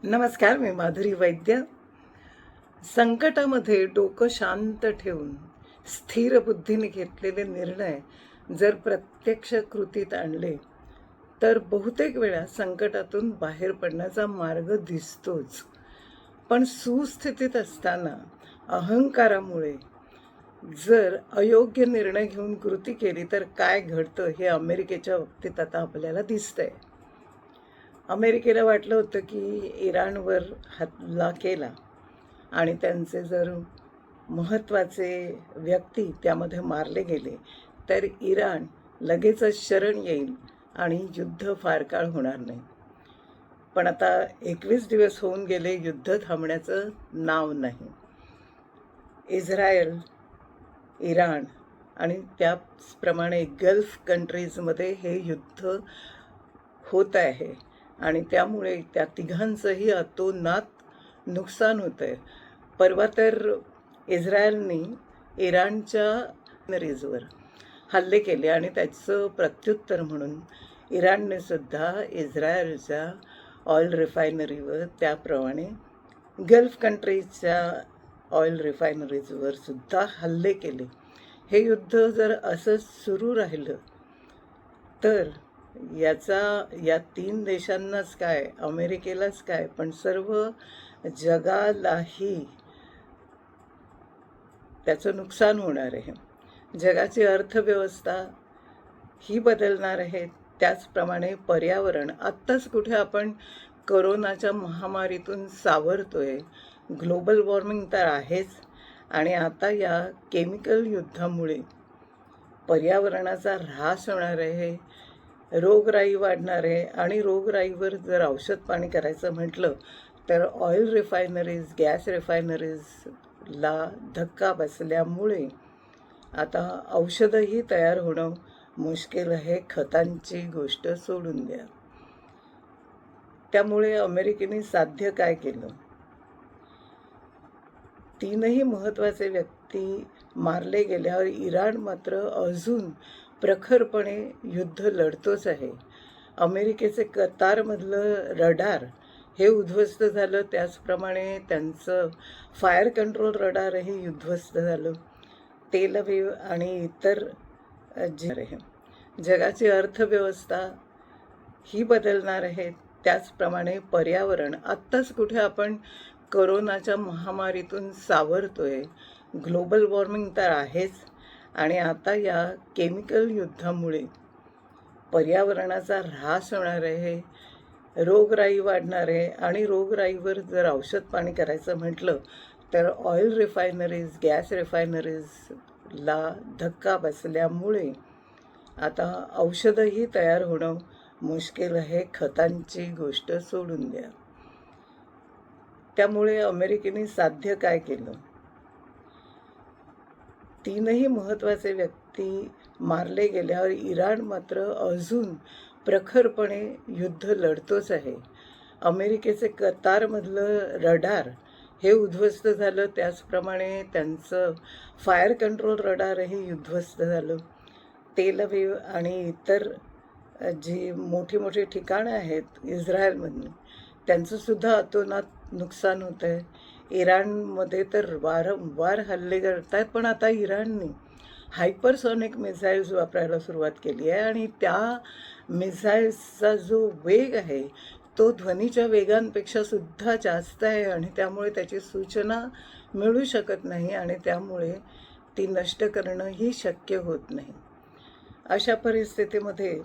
नमस्कार, मी माधुरी वैद्य. संकटामध्ये डोकं शांत ठेवून स्थिर बुद्धीने घेतलेले निर्णय जर प्रत्यक्ष कृतीत आणले तर बहुतेक वेळा संकटातून बाहेर पडण्याचा मार्ग दिसतोच. पण सुस्थितीत असताना अहंकारामुळे जर अयोग्य निर्णय घेऊन कृती केली तर काय घडतं हे अमेरिकेच्या बाबतीत आता आपल्याला दिसतंय. अमेरिकेला वाटलं होतं की इराणवर हल्ला केला आणि त्यांचे जर महत्त्वाचे व्यक्ती त्यामध्ये मारले गेले तर इराण लगेचच शरण येईल आणि युद्ध फार काळ होणार नाही. पण आता 21 दिवस होऊन गेले, युद्ध थांबण्याचं नाव नाही. इस्रायल, इराण आणि त्याचप्रमाणे गल्फ कंट्रीजमध्ये हे युद्ध होत आहे आणि त्यामुळे त्या तिघांचंही अतोनात नुकसान होतं आहे. परवा तर इस्रायलने इराणच्या रिफायनरीजवर हल्ले केले आणि त्याचं प्रत्युत्तर म्हणून इराणने सुद्धा इस्रायलच्या ऑइल रिफायनरीवर, त्याप्रमाणे गल्फ कंट्रीजच्या ऑइल रिफायनरीजवर सुद्धा हल्ले केले. हे युद्ध जर असं सुरू राहिलं तर या 3 देशांनाच काय, अमेरिकेलाच काय, पण सर्व जगालाही त्याचं नुकसान होणार आहे. जगाची अर्थव्यवस्था ही बदलणार आहे. त्याचप्रमाणे पर्यावरण. आत्ताच कुठे आपण कोरोनाच्या महामारीतून सावरतोय. ग्लोबल वॉर्मिंग तर आहेच आणि आता या केमिकल युद्धामुळे पर्यावरणाचा ऱ्हास होणार आहे, रोगराई वाढणार आहे आणि रोगराईवर जर औषध पाणी करायचं म्हटलं तर ऑइल रिफायनरीज, गॅस रिफायनरीजला धक्का बसल्यामुळे आता औषधंही तयार होणं मुश्किल आहे, खतांची गोष्ट सोडून द्या. त्यामुळे अमेरिकेने साध्य काय केलं? 3ही महत्त्वाचे व्यक्ती मारले गेल्यावर इराण मात्र अजून प्रखरपणे युद्ध लढतोच आहे. अमेरिकेचे कतारमधलं रडार हे उद्ध्वस्त झालं, त्याचप्रमाणे त्यांचं फायर कंट्रोल रडारही उद्ध्वस्त झालं. तेल अवीव आणि इतर जगाची अर्थव्यवस्था ही बदलणार आहे. त्याचप्रमाणे पर्यावरण. आत्ताच कुठे आपण कोरोनाच्या महामारीतून सावरतोय. ग्लोबल वॉर्मिंग तर आहेच आणि आता या केमिकल युद्धामुळे पर्यावरणाचा ऱ्हास होणार आहे, रोगराई वाढणार आहे आणि रोगराईवर जर औषध पाणी करायचं म्हटलं तर ऑइल रिफायनरीज, गॅस रिफायनरीजला धक्का बसल्यामुळे आता औषधंही तयार होणं मुश्किल आहे, खतांची गोष्ट सोडून द्या. त्यामुळे अमेरिकेने साध्य काय केलं? 3ही महत्त्वाचे व्यक्ती मारले गेल्यावर इराण मात्र अजून प्रखरपणे युद्ध लढतोच आहे. अमेरिकेचे कतारमधलं रडार हे उद्ध्वस्त झालं, त्याचप्रमाणे त्यांचं फायर कंट्रोल रडारही उद्ध्वस्त झालं. तेल अवीव आणि इतर जी मोठी मोठी ठिकाणं आहेत इस्रायलमधली, त्यांचंसुद्धा अतोनात नुकसान होतं आहे. इराणमध्ये तर वारंवार हल्ले करतात, पण आता इराणने हायपरसॉनिक मिसाईल्स वापरायला सुरुवात केली आहे आणि त्या मिसाईल्सचा जो वेग आहे तो ध्वनीच्या वेगांपेक्षा सुद्धा जास्त आहे आणि त्यामुळे त्याची सूचना मिळू शकत नाही आणि त्यामुळे ती नष्ट करणंही शक्य होत नाही. अशा परिस्थितीमध्ये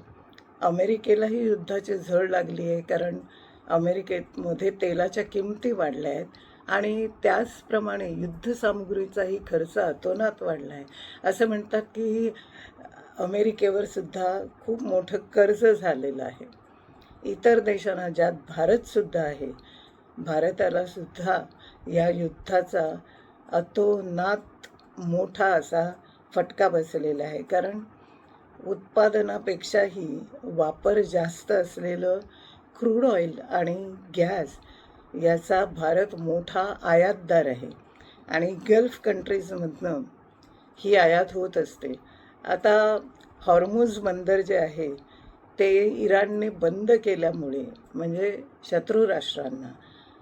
अमेरिकेलाही युद्धाची झळ लागली आहे, कारण अमेरिकेमध्ये तेलाच्या किमती वाढल्या आहेत आणि त्याचप्रमाणे युद्धसामुग्रीचाही खर्च अतोनात वाढला आहे. असं म्हणतात की अमेरिकेवर सुद्धा खूप मोठं कर्ज झालेलं आहे. इतर देशांना, ज्यात भारतसुद्धा आहे, भारताला सुद्धा या युद्धाचा अतोनात मोठा असा फटका बसलेला आहे, कारण उत्पादनापेक्षाही वापर जास्त असलेलं क्रूड ऑइल आणि गॅस याचा भारत मोठा आयातदार आहे आणि गल्फ कंट्रीजमधनं ही आयात होत असते. आता हॉर्मुझ बंदर जे आहे ते इराणने बंद केल्यामुळे, म्हणजे शत्रू राष्ट्रांना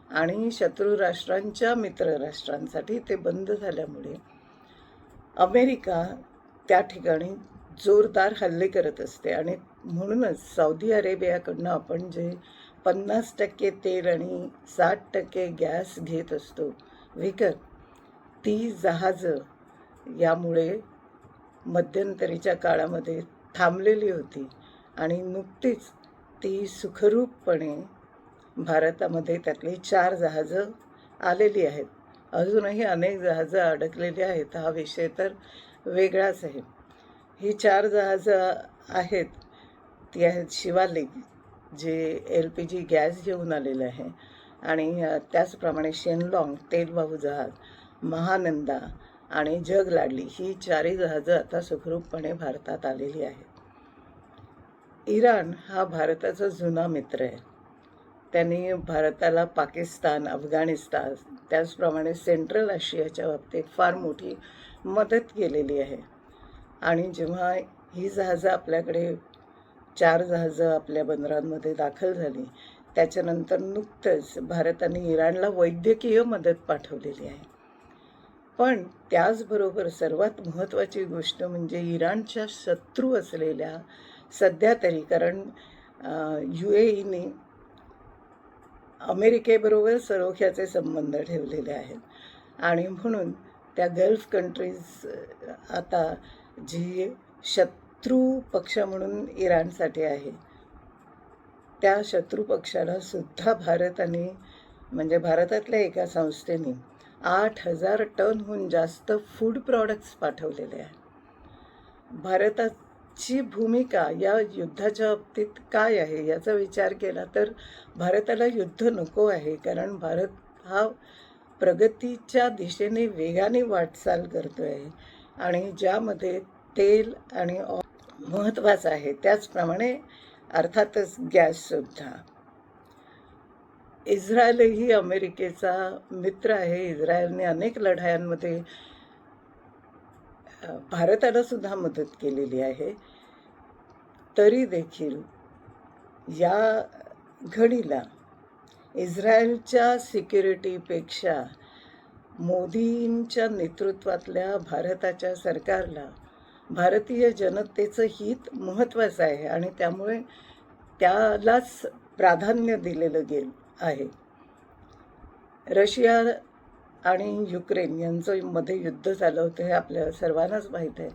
आणि शत्रू राष्ट्रांच्या मित्र राष्ट्रांसाठी ते बंद झाल्यामुळे अमेरिका त्या ठिकाणी जोरदार हल्ले करत असते. आणि म्हणूनच सौदी अरेबियाकडनं आपण जे 50% तेल आणि 60% गॅस घेत असतो विकत, ती जहाजं यामुळे मध्यंतरीच्या काळामध्ये थांबलेली होती आणि नुकतीच ती सुखरूपपणे भारतामध्ये त्यातली 4 जहाजं आलेली आहेत. अजूनही अनेक जहाजं अडकलेली आहेत. हा विषय तर वेगळाच आहे. ही 4 जहाजं आहेत ती आहेत शिवालिक, जे LPG गॅस घेऊन आलेलं आहे, आणि त्याचप्रमाणे शेनलाँग तेलवाहू जहाज, महानंदा आणि जगलाडली ही 4ही जहाजं आता सुखरूपपणे भारतात आलेली आहेत. इराण हा भारताचा जुना मित्र आहे. त्यांनी भारताला पाकिस्तान, अफगाणिस्तान, त्याचप्रमाणे सेंट्रल आशियाच्या बाबतीत फार मोठी मदत केलेली आहे. आणि जेव्हा ही जहाजं आपल्याकडे 4 जहाजं आपल्या बंदरांमध्ये दाखल झाली, त्याच्यानंतर नुकतंच भारताने इराणला वैद्यकीय मदत पाठवलेली आहे. पण त्याचबरोबर सर्वात महत्त्वाची गोष्ट म्हणजे इराणच्या शत्रू असलेल्या, सध्या तरी, कारण UAEने अमेरिकेबरोबर सलोख्याचे संबंध ठेवलेले आहेत आणि म्हणून त्या गल्फ कंट्रीज आता जी शत्रू पक्ष म्हणून इराणसाठी आहे, त्या शत्रू पक्षाला सुद्धा भारताने, म्हणजे भारतातल्या एका संस्थेने 8,000 टनहून जास्त फूड प्रॉडक्ट्स पाठवलेले आहे. भारताची भूमिका या युद्धाच्या बाबतीत काय आहे याचा विचार केला तर भारताला युद्ध नको आहे, कारण भारत हा प्रगतीच्या दिशेने वेगाने वाटचाल करतो आहे आणि ज्यामध्ये तेल आणि महत्त्वाचं आहे, त्याचप्रमाणे अर्थातच गॅससुद्धा. इस्रायलही अमेरिकेचा मित्र आहे. इस्रायलने अनेक लढायांमध्ये भारताला सुद्धा मदत केलेली आहे. तरी देखील या घडीला इस्रायलच्या सिक्युरिटीपेक्षा मोदींच्या नेतृत्वातल्या भारताच्या सरकारला भारतीय जनतेचं हित महत्त्वाचं आहे आणि त्यामुळे त्यालाच प्राधान्य दिलेलं गेलं आहे. रशिया आणि युक्रेन यांचं मध्ये युद्ध झालं होतं हे आपल्या सर्वांनाच माहीत आहे.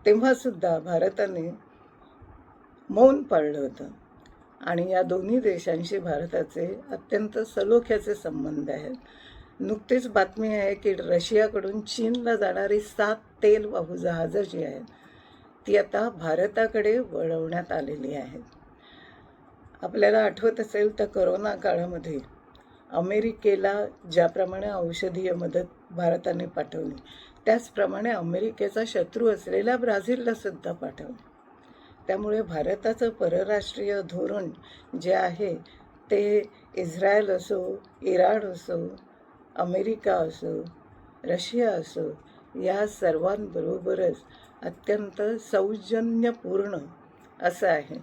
तेव्हासुद्धा भारताने मौन पाळलं होतं आणि या दोन्ही देशांशी भारताचे अत्यंत सलोख्याचे संबंध आहेत. नुकतीच बातमी आहे की रशियाकडून चीनला जाणारी 7 तेलवाहू जहाजं जी आहेत ती आता भारताकडे वळवण्यात आलेली आहेत. आपल्याला आठवत असेल तर करोना काळामध्ये अमेरिकेला ज्याप्रमाणे औषधीय मदत भारताने पाठवली, त्याचप्रमाणे अमेरिकेचा शत्रू असलेल्या ब्राझीलला सुद्धा पाठवली. त्यामुळे भारताचं परराष्ट्रीय धोरण जे आहे ते इस्रायल असो, इराण असो, अमेरिका असो, रशिया असो, या सर्वांबरोबरच अत्यंत सौजन्यपूर्ण असं आहे.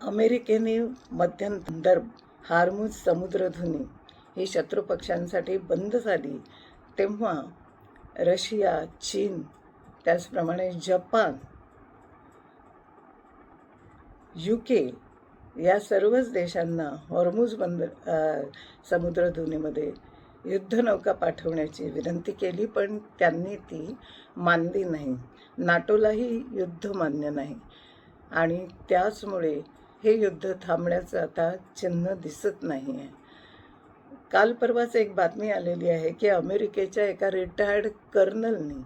अमेरिकेने मध्यंतर हार्मुझ समुद्रधुनी ही शत्रुपक्षांसाठी बंद झाली, तेव्हा रशिया, चीन, त्याचप्रमाणे जपान, UK या सर्वच देशांना हॉर्मुझ समुद्रधुनीमध्ये युद्धनौका पाठवण्याची विनंती केली, पण त्यांनी ती मानली नाही. नाटोलाही युद्ध मान्य नाही आणि त्याचमुळे हे युद्ध थांबण्याचं आता चिन्ह दिसत नाही आहे. काल परवाच एक बातमी आलेली आहे की अमेरिकेच्या एका रिटायर्ड कर्नलनी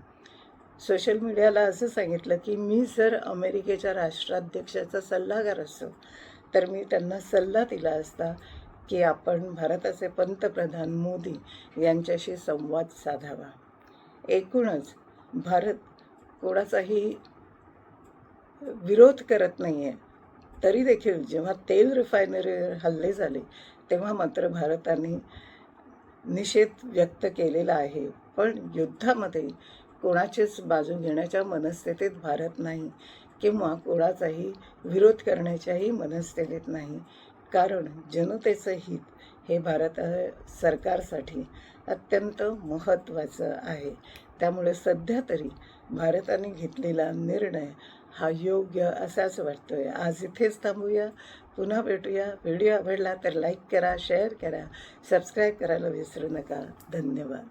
सोशल मीडियाला असं सांगितलं की मी जर अमेरिकेच्या राष्ट्राध्यक्षाचा सल्लागार असतो तर मी त्यांना सल्ला दिला असता की आपण भारताचे पंतप्रधान मोदी यांच्याशी संवाद साधावा. एकूणच भारत कोणाचाही विरोध करत नाही आहे, तरी देखील जेव्हा तेल रिफायनरीवर हल्ले झाले तेव्हा मात्र भारताने निषेध व्यक्त केलेला आहे. पण युद्धामध्ये कोणाचीच बाजू घेण्याच्या मनस्थितीत भारत नाही किंवा कोणाचाही विरोध करण्याच्याही मनस्थितीत नाही. कारण जनतेचं हित हे भारत सरकारसाठी अत्यंत महत्त्वाचं आहे. त्यामुळे सध्या तरी भारताने घेतलेला निर्णय हा योग्य असाच वाटतोय. आज इथेच थांबूया. पुन्हा भेटूया. व्हिडिओ आवडला तर लाईक करा, शेअर करा, सबस्क्राईब करायला विसरू नका. धन्यवाद.